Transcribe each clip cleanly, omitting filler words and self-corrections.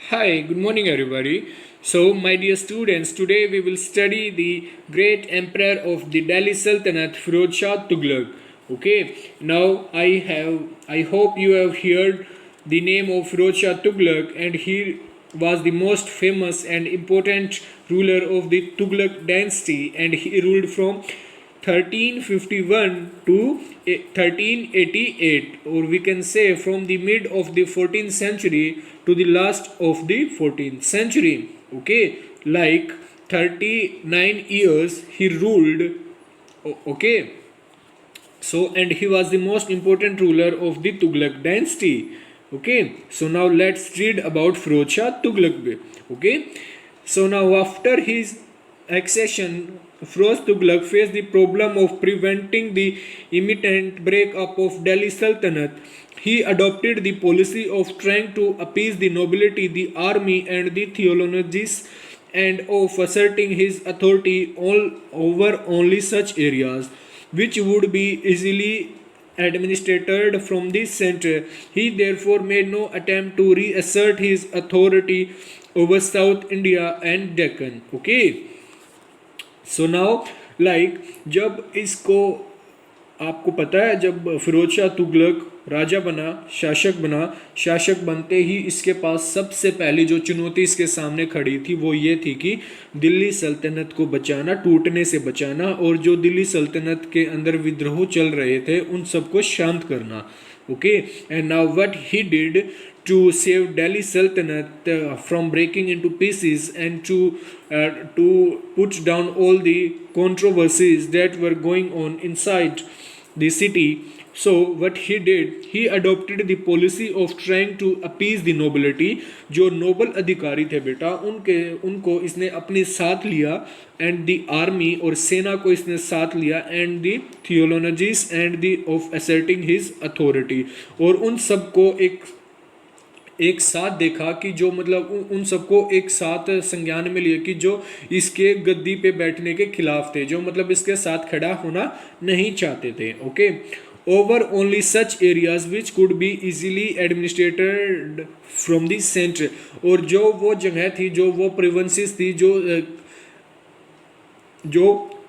Hi, good morning everybody. So, my dear students, today we will study the great emperor of the Delhi Sultanate, Firoz Shah Tughlag. Okay, now I hope you have heard the name of Firoz Shah Tughlag, and he was the most famous and important ruler of the Tughlaq dynasty, and he ruled from 1351 to 1388, or we can say from the mid of the 14th century to the last of the 14th century. Okay, like 39 years he ruled. Okay, so and he was the most important ruler of the Tughlaq dynasty. Okay, so now let's read about Firoz Shah Tughlaq. Okay, so now after his accession, Firoz Tughlaq faced the problem of preventing the imminent breakup of Delhi Sultanate. He adopted the policy of trying to appease the nobility, the army, and the theologians, and of asserting his authority all over only such areas which would be easily administered from the center. He therefore made no attempt to reassert his authority over South India and Deccan. Okay, so now like जब इसको आपको पता है जब फिरोज शाह तुगलक राजा बना, शासक बनते ही इसके पास सबसे पहली जो चुनौती इसके सामने खड़ी थी वो ये थी कि दिल्ली सल्तनत को बचाना, टूटने से बचाना, और जो दिल्ली सल्तनत के अंदर विद्रोह चल रहे थे उन सबको शांत करना. Okay, and now what he did to save Delhi Sultanate from breaking into pieces, and to put down all the controversies that were going on inside the city. So what he did, he adopted the policy of trying to appease the nobility. जो Nobel अधिकारी थे बेटा उनको इसने अपने साथ लिया, and the army और सेना को इसने साथ लिया, and the theologist and the of asserting his authority, और उन सबको एक साथ देखा कि जो मतलब उन सबको एक साथ संज्ञान में लिया कि जो इसके गद्दी पे बैठने के खिलाफ थे, जो मतलब इसके साथ खड़ा होना नहीं चाहते थे. Okay, over only such areas which could be easily administered from the center. और जो वो जगह थी, जो वो प्रोविंसेस थी, जो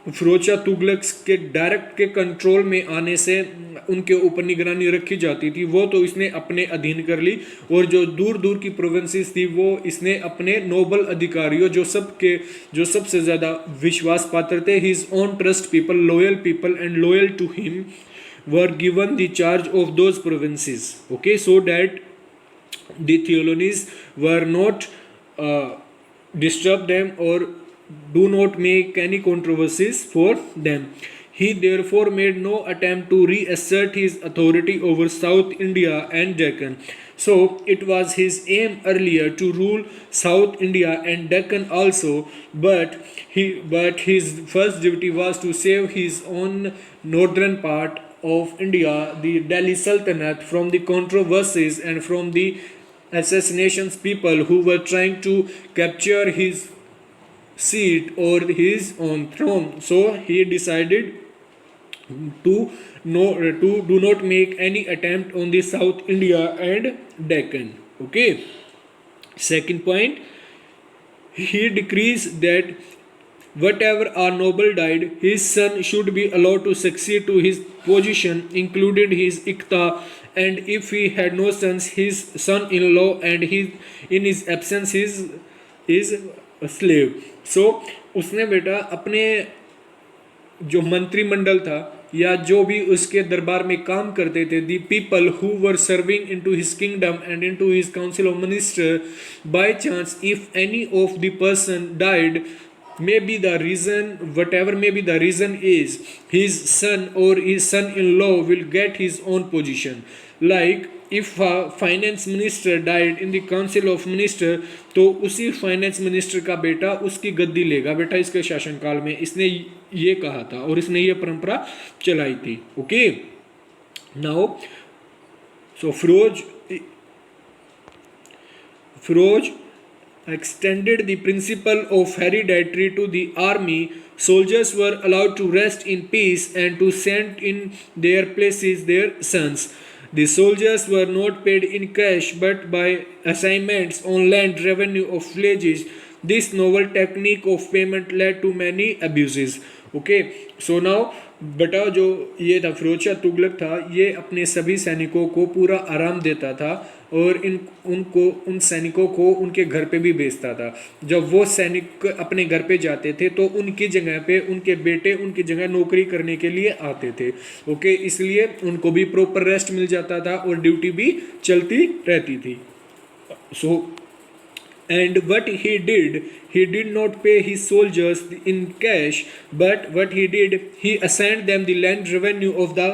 फिरोज शाह तुगलक के डायरेक्ट के कंट्रोल में आने से उनके ऊपर निगरानी रखी जाती थी, वो तो इसने अपने अधीन कर ली, और जो दूर दूर की प्रोविंसेस थी वो इसने अपने नोबल अधिकारियों, जो सबसे ज़्यादा विश्वास पात्र थे, his own trust people, loyal people and loyal to him, were given the charge of those provinces. Okay, so that the theologians were not disturb them or do not make any controversies for them. He therefore made no attempt to reassert his authority over South India and Deccan. So it was his aim earlier to rule South India and Deccan also, but his first duty was to save his own northern part of India, the Delhi Sultanate, from the controversies and from the assassinations people who were trying to capture his seat or his own throne. So he decided to do not make any attempt on the South India and Deccan. Okay, second point, he decrees that whatever our noble died, his son should be allowed to succeed to his position, included his Ikta, and if he had no sons, his son-in-law, and in his absence his slave. So उसने बेटा अपने जो मंत्रिमंडल था या जो भी उसके दरबार में काम करते थे, the people who were serving into his kingdom and into his council of ministers, by chance if any of the person died, maybe the reason, whatever maybe the reason is, his son or his son-in-law will get his own position. Like if a finance minister died in the council of minister, तो उसी finance minister का बेटा उसकी गद्दी लेगा बेटा इसके शासनकाल में. इसने ये कहा था और इसने ये परंपरा चलाई थी. Okay, now so Firoz extended the principle of hereditary to the army. Soldiers were allowed to rest in peace and to send in their places their sons. The soldiers were not paid in cash but by assignments on land revenue of villages. This novel technique of payment led to many abuses. Okay, so now बेटा जो ये था फिरोज शाह तुगलक था, ये अपने सभी सैनिकों को पूरा आराम देता था और उन सैनिकों को उनके घर पे भी भेजता था। जब वो सैनिक अपने घर पे जाते थे तो उनकी जगह पे उनके बेटे उनकी जगह नौकरी करने के लिए आते थे। ओके, इसलिए उनको भी प्रॉपर रेस्ट मिल जाता था और ड्यूटी भी चलती रहती थी। सो and what he did not pay his soldiers in cash, but what he did, he assigned them the land revenue of the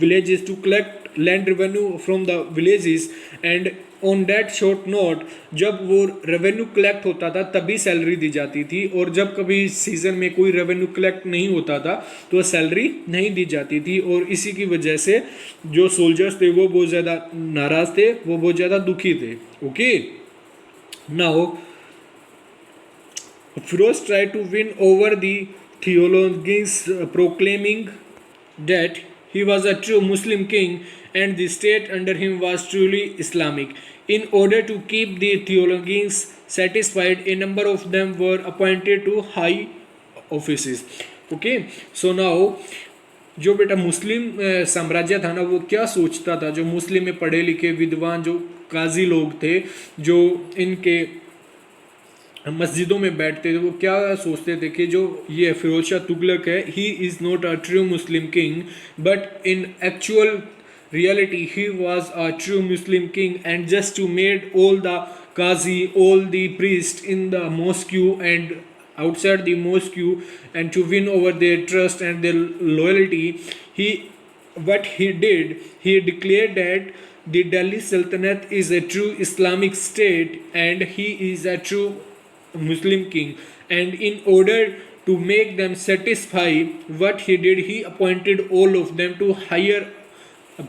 villages to collect land revenue from the villages, and on that short note, जब वो revenue collect होता था तभी salary दी जाती थी, और जब कभी सीजन में कोई रेवेन्यू कलेक्ट नहीं होता था तो सैलरी नहीं दी जाती थी, और इसी की वजह से जो सोल्जर्स थे वो बहुत ज़्यादा नाराज़ थे, वो बहुत ज़्यादा दुखी थे। Okay, now Firoz tried to win over the theologians, proclaiming that he was a true Muslim king and the state under him was truly Islamic. In order to keep the theologians satisfied, a number of them were appointed to high offices. Okay, so now जो बेटा मुस्लिम साम्राज्य था ना, वो क्या सोचता था, जो मुस्लिम में पढ़े लिखे विद्वान जो काजी लोग थे जो इनके मस्जिदों में बैठते थे, वो क्या सोचते थे कि जो ये फिरोज शाह तुगलक है, he is not a true Muslim king but in actual reality he was a true Muslim king, and just to made all the qazi, all the priests in the mosque and outside the mosque, and to win over their trust and their loyalty, what he did, he declared that the Delhi Sultanate is a true Islamic state and he is a true Muslim king. And in order to make them satisfy, what he did, he appointed all of them to higher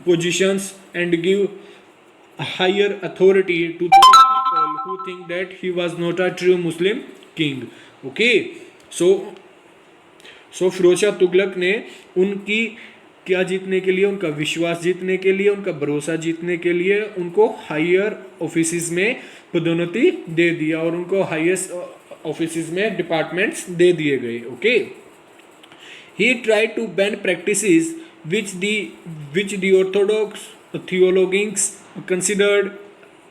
positions and give higher authority to those people who think that he was not a true Muslim king. Okay, so Firoz Shah Tughlaq ने उनकी क्या जीतने के लिए, उनका विश्वास जीतने के लिए, उनका भरोसा जीतने के लिए उनको हायर ऑफिसेज में पदोन्नति दे दिया और उनको हाईएस्ट ऑफिसेज में डिपार्टमेंट्स दे दिए गए। Okay, he tried to ban practices which the orthodox theologians considered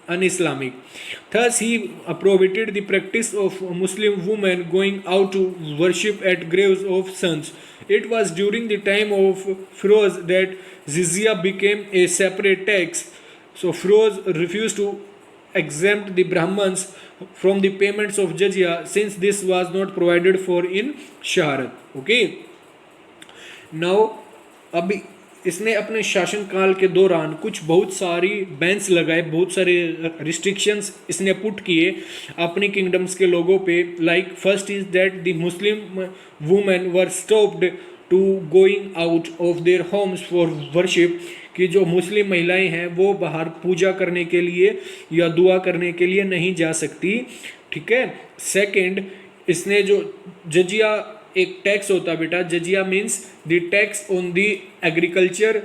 un-Islamic. Thus he prohibited the practice of Muslim women going out to worship at graves of sons. It was during the time of Firoz that jizya became a separate tax. So Firoz refused to exempt the Brahmins from the payments of jizya since this was not provided for in Shaharat. Okay, now अभी इसने अपने शासनकाल के दौरान कुछ बहुत सारी bans लगाए, बहुत सारे रिस्ट्रिक्शंस इसने पुट किए अपनी किंगडम्स के लोगों पे। Like first is that the Muslim women were stopped to going out of their homes for worship, कि जो मुस्लिम महिलाएं हैं वो बाहर पूजा करने के लिए या दुआ करने के लिए नहीं जा सकती। ठीक है। सेकंड, इसने जो जजिया एक टैक्स होता है बेटा, jizya means the tax on the agriculture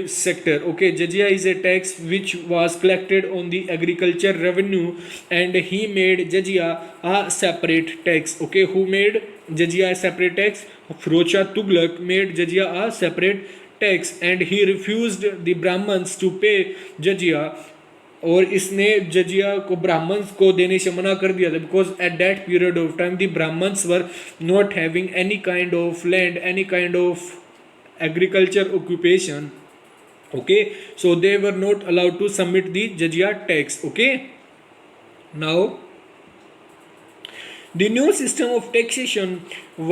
sector. Okay, jizya is a tax which was collected on the agriculture revenue, and he made jizya a separate tax. Okay, who made jizya a separate tax? Firoz Shah Tughlaq made jizya a separate tax, and he refused the Brahmins to pay jizya. और इसने जजिया को Brahmins को देने से मना कर दिया था, because at that period of time the Brahmans were not having any kind of land, any kind of agriculture occupation. Okay, so they were not allowed to submit the jizya tax. Okay, now the new system of taxation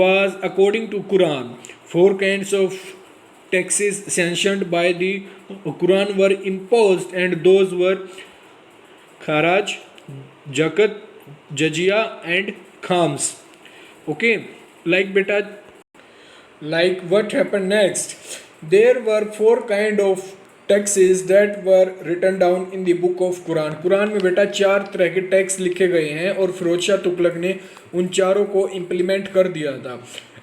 was according to Quran. 4 kinds of taxes sanctioned by the Quran were imposed, and those were kharaj, zakat, jizya and khams. Okay, like beta, like what happened next? There were 4 kind of taxes that were written down in the book of Quran. Quran में बेटा 4 तरह के tax लिखे गए हैं और फिरोज शाह तुगलक ने उन चारों को इम्प्लीमेंट कर दिया था.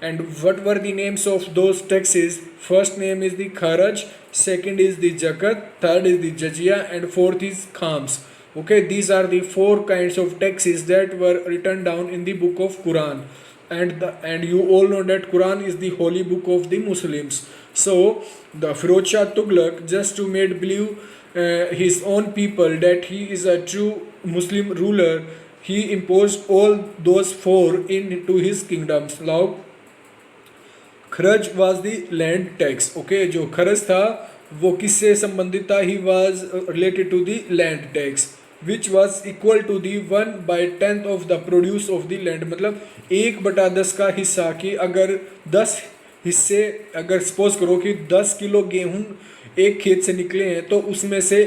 And what were the names of those taxes? First name is the Kharaj, second is the Jakat, third is the Jizya, and fourth is Khams. Okay, these are the four kinds of taxes that were written down in the book of Quran. And you all know that Quran is the holy book of the Muslims. So the Firoz Shah Tughlaq, just to make believe his own people that he is a true Muslim ruler, he imposed all those four into his kingdoms. Now खर्च was the land tax. Okay, जो खर्च था वो किससे संबंधित था? He was related to the land tax which was equal to the 1/10 of the produce of the land. मतलब 1/10 का हिस्सा. कि अगर 10 हिस्से, अगर सपोज करो कि 10 किलो गेहूँ एक खेत से निकले हैं, तो उसमें से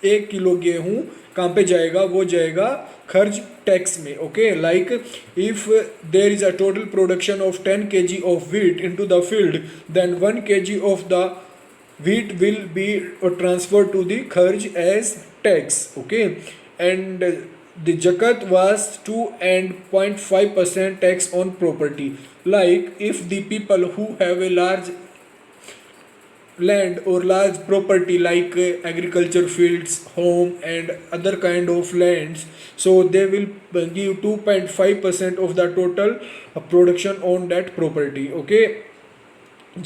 1 किलो गेहूँ कहाँ पे जाएगा? वो जाएगा खर्च टैक्स में. Okay, like if there is a total production of 10 kg of wheat into the field, then 1 kg of the wheat will be transferred to the kharj as tax. Okay, and the zakat was 2.5% tax on property. Like if the people who have a large land or large property like agriculture fields, home and other kind of lands, so they will give 2.5% of the total production on that property. Okay,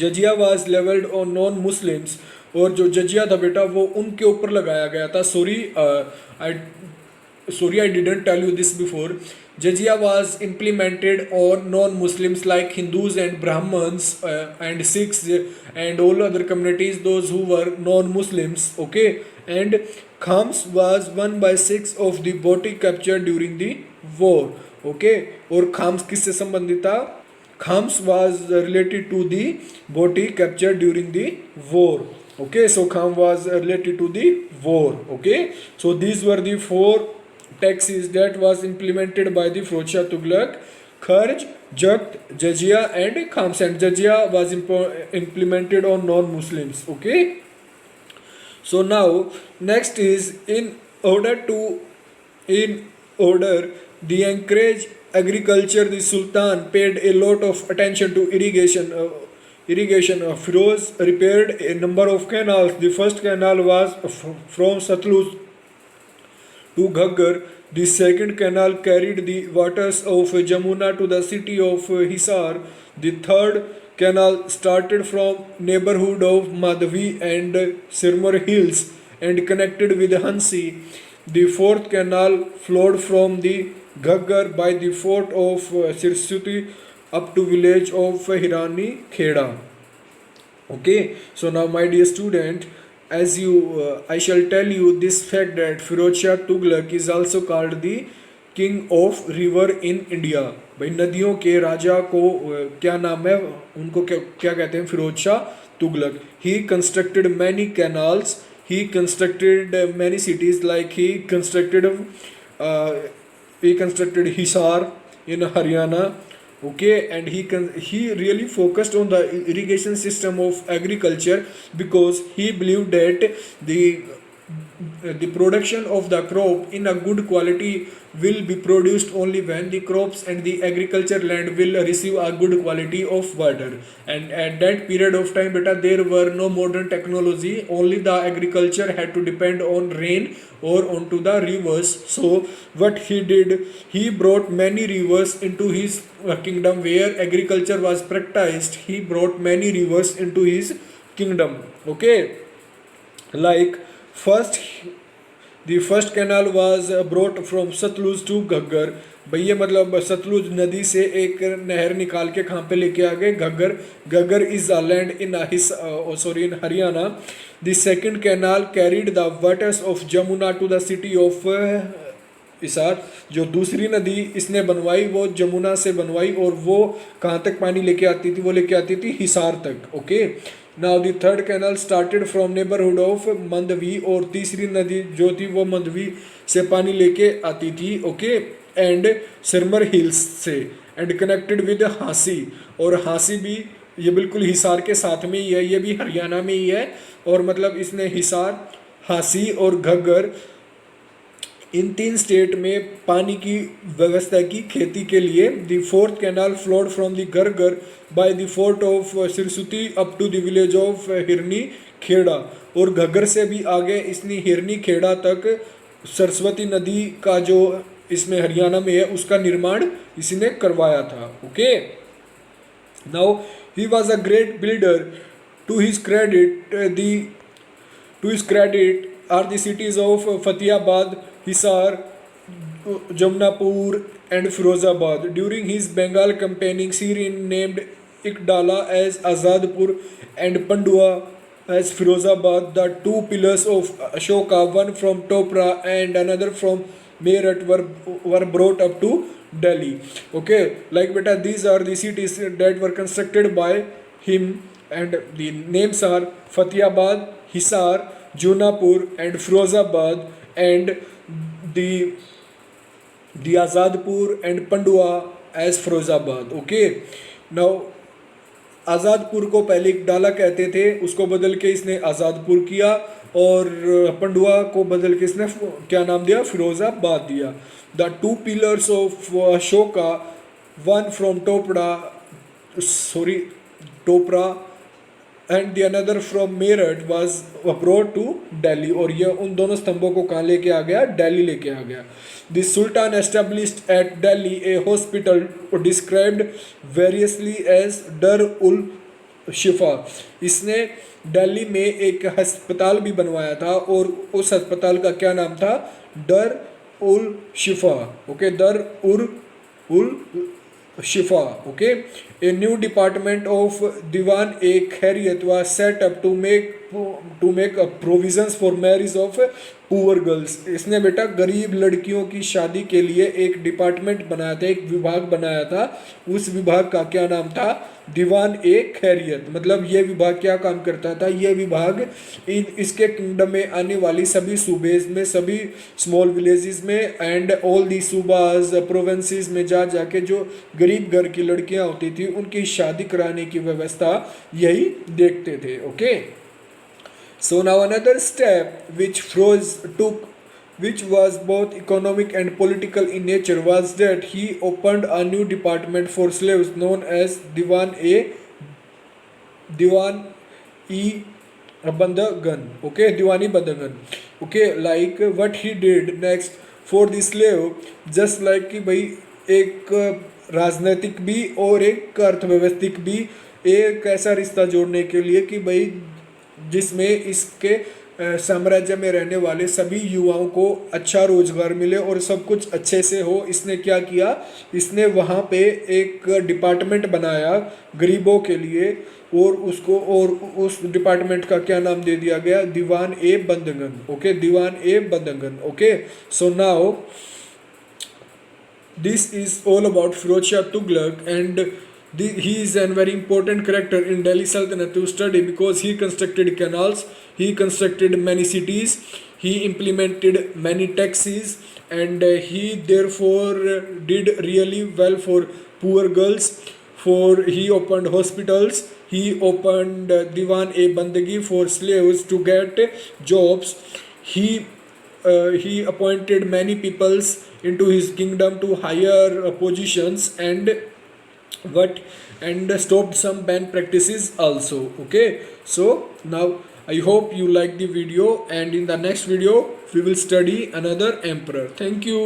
jizya was levelled on non Muslims. और जो जजिया था बेटा वो उनके ऊपर लगाया गया था. I didn't tell you this before. Jizya was implemented on non Muslims like Hindus and Brahmins and Sikhs and all other communities those who were non Muslims. Okay, and khums was 1/6 of the booty capture during the war. Okay, और खाम्स किससे संबंधित था? Khams was related to the booty captured during the war. Okay, so Kham was related to the war. Okay, so these were the four taxes that was implemented by the Firoz Shah Tughlaq: Kharj, Jakt, Jizya and Khams. And Jizya was implemented on non-Muslims. Okay, so now next is in order the encourage agriculture, the Sultan paid a lot of attention to irrigation. Firoz repaired a number of canals. The first canal was from Satluj to Ghaggar. The second canal carried the waters of Jamuna to the city of Hisar. The third canal started from neighborhood of Madhavi and Sirmar hills and connected with Hansi. The fourth canal flowed from the Ghaggar by the fort of Sirsuti up to village of Hirani Kheda. Okay, so now my dear student, as you I shall tell you this fact that Firoz Shah Tughlaq is also called the king of river in India. भाई नदियों के राजा को क्या नाम है? उनको क्या कहते हैं? Firoz Shah Tughlaq. He constructed many canals. He constructed many cities. Like he constructed Hisar in Haryana. Okay, and he really focused on the irrigation system of agriculture because he believed that the production of the crop in a good quality will be produced only when the crops and the agriculture land will receive a good quality of water. And at that period of time beta, there were no modern technology, only the agriculture had to depend on rain or onto the rivers. So what he did, he brought many rivers into his kingdom where agriculture was practiced. He brought many rivers into his kingdom. Okay, like the first canal was brought from Satluj to Ghaggar. भैया मतलब सतलुज नदी से एक नहर निकाल के कहाँ पे लेके आ गए? Ghaggar. Ghaggar is a land in in Haryana. The second canal carried the waters of Jamuna to the city of Hisar. जो दूसरी नदी इसने बनवाई वो जमुना से बनवाई और वो कहाँ तक पानी लेके आती थी? वो लेके आती थी हिसार तक. Okay, now the third canal started from neighbourhood of Mandvi. और तीसरी नदी जो थी वो मंदवी से पानी लेके आती थी. ओके, एंड सिरमर हिल्स से एंड कनेक्टेड विद हांसी. और हांसी भी ये बिल्कुल हिसार के साथ में ही है, ये भी हरियाणा में ही है. और मतलब इसने हिसार, हांसी और घग्गर इन 3 स्टेट में पानी की व्यवस्था की खेती के लिए। The fourth canal flowed from the Ghaggar by the fort of Sirsuti up to the village of Hirni Khera, और घग्गर से भी आगे इसने हिरनी खेड़ा तक सरस्वती नदी का जो इसमें हरियाणा में है उसका निर्माण इसने करवाया था। Okay, now he was a great builder. To his credit are the cities of Fatehabad, Hisar, Jamnapur and Firozabad. During his Bengal campaigning, he renamed Ikdala as Azadpur and Pandua as Firozabad. The two pillars of Ashoka, one from Topra and another from Meerut, were brought up to Delhi. Okay, like beta, these are the cities that were constructed by him, and the names are Fatehabad, Hisar, Junapur and Firozabad, and the Azadpur and Pandua as Firozabad. Okay, now Azadpur को पहले डाला कहते थे, उसको बदल के इसने आज़ादपुर किया, और पंडुआ को बदल के इसने क्या नाम दिया, फिरोज़ाबाद दिया. The two pillars of Ashoka, one from Topra and the another from Meerut was abroad to Delhi, और ये उन दोनों स्तंभों को कहाँ लेके आ गया, दिल्ली लेके आ गया. The sultan established at Delhi a hospital described variously as Dar ul शिफा. इसने दिल्ली में एक अस्पताल भी बनवाया था, और उस अस्पताल का क्या नाम था, डर उल शिफा. ओके, डर उल शिफा. Okay, a new department of Diwan e Khairiyat was set up to make provisions for marriage of poor girls. इसने बेटा गरीब लड़कियों की शादी के लिए एक डिपार्टमेंट बनाया था, एक विभाग बनाया था. उस विभाग का क्या नाम था, दीवान ए खैरियत. मतलब ये विभाग क्या काम करता था, ये विभाग इसके किंगडम में आने वाली सभी सूबेज में, सभी स्मॉल विलेजेस में एंड ऑल दी सूबाज प्रोविंसेस में जा जाके जो गरीब घर की लड़कियां होती थी उनकी शादी कराने की व्यवस्था यही देखते थे. Okay, so now another step which Firoz took, which was both economic and political in nature, was that he opened a new department for slaves known as Diwan-e Bandagan. Okay, Diwani Bandagan. Okay, like what he did next for the slave, just like कि भाई एक राजनीतिक भी और एक अर्थव्यवस्थिक भी एक ऐसा रिश्ता जोड़ने के लिए कि भाई जिसमें इसके साम्राज्य में रहने वाले सभी युवाओं को अच्छा रोजगार मिले और सब कुछ अच्छे से हो. इसने क्या किया, इसने वहाँ पे एक डिपार्टमेंट बनाया गरीबों के लिए, और उस डिपार्टमेंट का क्या नाम दे दिया गया, Diwan i Bandagan. Okay, Diwan i Bandagan. Okay, so now this is all about Firoz Shah Tughlaq, and he is a very important character in Delhi Sultanate to study because he constructed canals, he constructed many cities, he implemented many taxes, and he therefore did really well for poor girls. He opened hospitals, he opened Diwan e Bandagi for slaves to get jobs. He appointed many peoples into his kingdom to higher positions, and stopped some bad practices also. Okay, so now I hope you like the video, and in the next video we will study another emperor. Thank you.